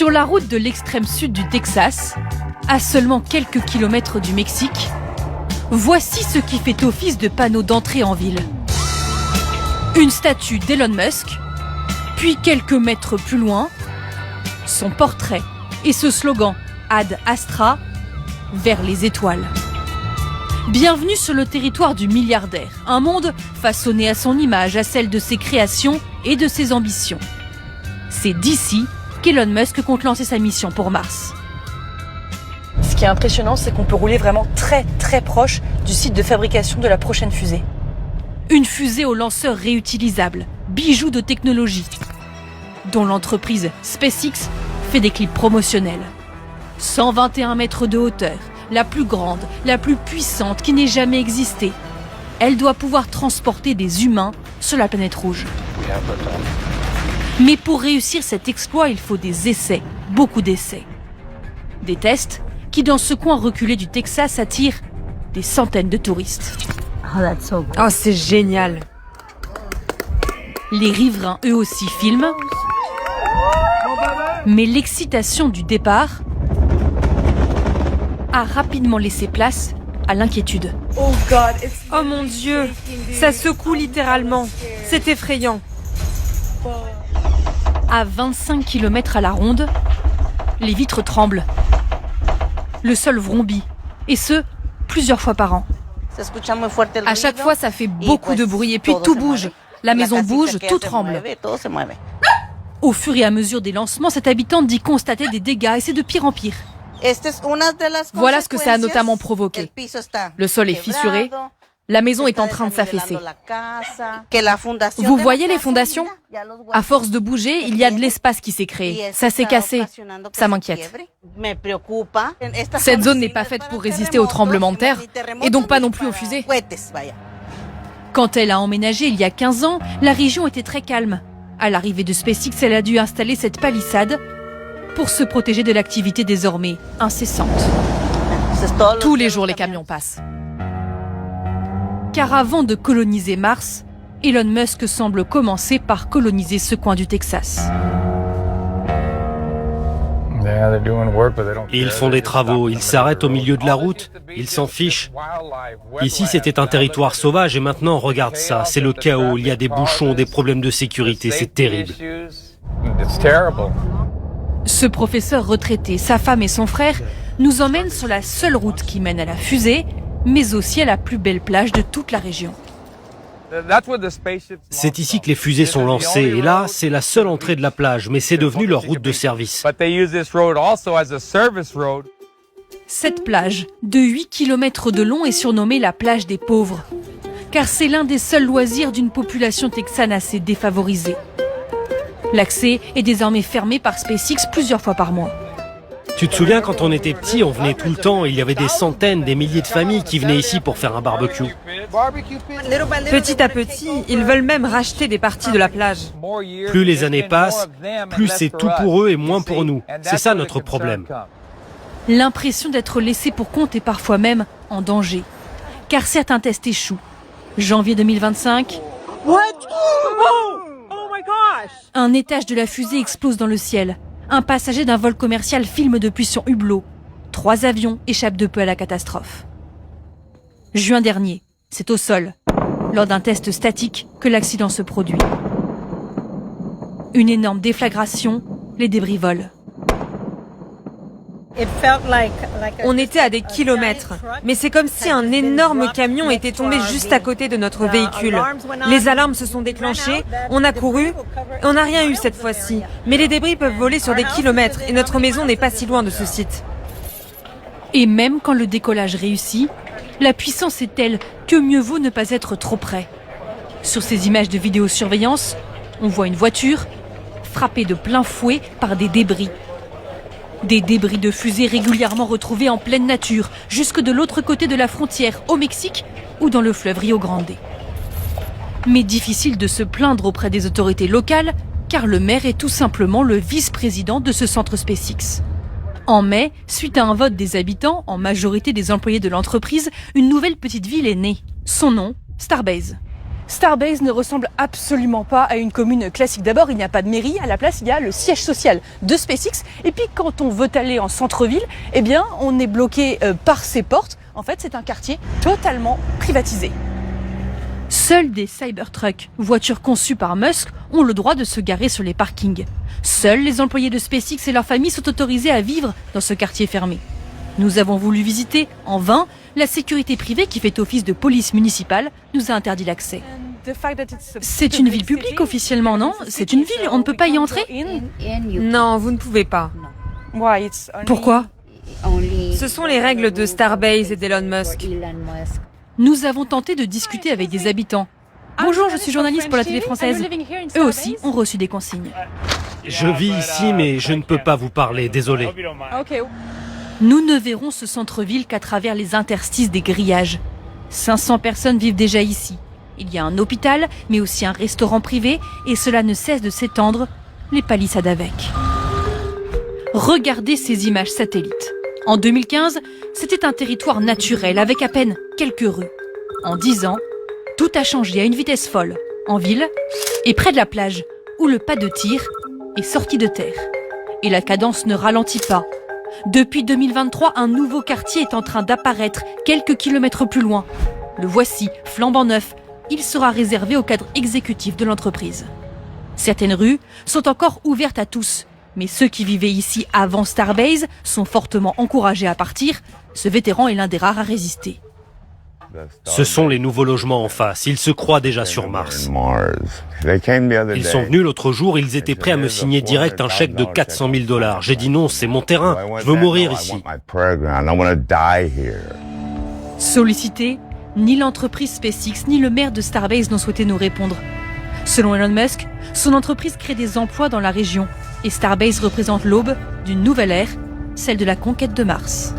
Sur la route de l'extrême sud du Texas, à seulement quelques kilomètres du Mexique, voici ce qui fait office de panneau d'entrée en ville. Une statue d'Elon Musk, puis quelques mètres plus loin, son portrait et ce slogan « Ad Astra » vers les étoiles. Bienvenue sur le territoire du milliardaire, un monde façonné à son image, à celle de ses créations et de ses ambitions. C'est d'ici qu'Elon Musk compte lancer sa mission pour Mars. Ce qui est impressionnant, c'est qu'on peut rouler vraiment très très proche du site de fabrication de la prochaine fusée. Une fusée au lanceur réutilisable, bijou de technologie, dont l'entreprise SpaceX fait des clips promotionnels. 121 mètres de hauteur, la plus grande, la plus puissante qui n'ait jamais existé. Elle doit pouvoir transporter des humains sur la planète rouge. Mais pour réussir cet exploit, il faut des essais, beaucoup d'essais. Des tests qui, dans ce coin reculé du Texas, attirent des centaines de touristes. Oh, c'est génial! Les riverains, eux aussi, filment. Mais l'excitation du départ a rapidement laissé place à l'inquiétude. Oh mon Dieu! Ça secoue littéralement. C'est effrayant. À 25 km à la ronde, les vitres tremblent. Le sol vrombit, et ce, plusieurs fois par an. À chaque fois, ça fait beaucoup de bruit, et puis tout bouge. La maison bouge, tout tremble. Au fur et à mesure des lancements, cette habitante dit constater des dégâts, et c'est de pire en pire. Voilà ce que ça a notamment provoqué. Le sol est fissuré, la maison est en train de s'affaisser. Vous voyez les fondations? À force de bouger, il y a de l'espace qui s'est créé. Ça s'est cassé. Ça m'inquiète. Cette zone n'est pas faite pour résister aux tremblements de terre, et donc pas non plus aux fusées. Quand elle a emménagé il y a 15 ans, la région était très calme. À l'arrivée de SpaceX, elle a dû installer cette palissade pour se protéger de l'activité désormais incessante. Tous les jours, les camions passent. Car avant de coloniser Mars, Elon Musk semble commencer par coloniser ce coin du Texas. Ils font des travaux, ils s'arrêtent au milieu de la route, ils s'en fichent. Ici, c'était un territoire sauvage et maintenant, regarde ça, c'est le chaos, il y a des bouchons, des problèmes de sécurité, c'est terrible. Ce professeur retraité, sa femme et son frère nous emmènent sur la seule route qui mène à la fusée, mais aussi à la plus belle plage de toute la région. C'est ici que les fusées sont lancées, et là, c'est la seule entrée de la plage, mais c'est devenu leur route de service. Cette plage, de 8 km de long, est surnommée la plage des pauvres, car c'est l'un des seuls loisirs d'une population texane assez défavorisée. L'accès est désormais fermé par SpaceX plusieurs fois par mois. Tu te souviens, quand on était petit, on venait tout le temps, il y avait des centaines, des milliers de familles qui venaient ici pour faire un barbecue. Petit à petit, ils veulent même racheter des parties de la plage. Plus les années passent, plus c'est tout pour eux et moins pour nous. C'est ça notre problème. L'impression d'être laissé pour compte est parfois même en danger, car certains tests échouent. Janvier 2025, un étage de la fusée explose dans le ciel. Un passager d'un vol commercial filme depuis son hublot. 3 avions échappent de peu à la catastrophe. Juin dernier, c'est au sol, lors d'un test statique, que l'accident se produit. Une énorme déflagration, les débris volent. On était à des kilomètres, mais c'est comme si un énorme camion était tombé juste à côté de notre véhicule. Les alarmes se sont déclenchées, on a couru, on n'a rien eu cette fois-ci. Mais les débris peuvent voler sur des kilomètres et notre maison n'est pas si loin de ce site. Et même quand le décollage réussit, la puissance est telle que mieux vaut ne pas être trop près. Sur ces images de vidéosurveillance, on voit une voiture frappée de plein fouet par des débris. Des débris de fusées régulièrement retrouvés en pleine nature, jusque de l'autre côté de la frontière, au Mexique ou dans le fleuve Rio Grande. Mais difficile de se plaindre auprès des autorités locales, car le maire est tout simplement le vice-président de ce centre SpaceX. En mai, suite à un vote des habitants, en majorité des employés de l'entreprise, une nouvelle petite ville est née. Son nom, Starbase. Starbase ne ressemble absolument pas à une commune classique. D'abord, il n'y a pas de mairie, à la place, il y a le siège social de SpaceX. Et puis, quand on veut aller en centre-ville, eh bien, on est bloqué par ses portes. En fait, c'est un quartier totalement privatisé. Seuls des Cybertrucks, voitures conçues par Musk, ont le droit de se garer sur les parkings. Seuls les employés de SpaceX et leurs familles sont autorisés à vivre dans ce quartier fermé. Nous avons voulu visiter, en vain, la sécurité privée qui fait office de police municipale nous a interdit l'accès. C'est une ville publique officiellement, non? C'est une ville, on ne peut pas y entrer? Non, vous ne pouvez pas. Pourquoi? Ce sont les règles de Starbase et d'Elon Musk. Nous avons tenté de discuter avec des habitants. Bonjour, je suis journaliste pour la télé française. Eux aussi ont reçu des consignes. Je vis ici, mais je ne peux pas vous parler, désolé. Nous ne verrons ce centre-ville qu'à travers les interstices des grillages. 500 personnes vivent déjà ici. Il y a un hôpital, mais aussi un restaurant privé, et cela ne cesse de s'étendre, les palissades avec. Regardez ces images satellites. En 2015, c'était un territoire naturel avec à peine quelques rues. En 10 ans, tout a changé à une vitesse folle, en ville et près de la plage, où le pas de tir est sorti de terre. Et la cadence ne ralentit pas. Depuis 2023, un nouveau quartier est en train d'apparaître quelques kilomètres plus loin. Le voici, flambant neuf. Il sera réservé au cadre exécutif de l'entreprise. Certaines rues sont encore ouvertes à tous, mais ceux qui vivaient ici avant Starbase sont fortement encouragés à partir. Ce vétéran est l'un des rares à résister. Ce sont les nouveaux logements en face. Ils se croient déjà sur Mars. Ils sont venus l'autre jour, ils étaient prêts à me signer direct un chèque de 400 000 $. J'ai dit non, c'est mon terrain. Je veux mourir ici. Sollicité, ni l'entreprise SpaceX ni le maire de Starbase n'ont souhaité nous répondre. Selon Elon Musk, son entreprise crée des emplois dans la région et Starbase représente l'aube d'une nouvelle ère, celle de la conquête de Mars.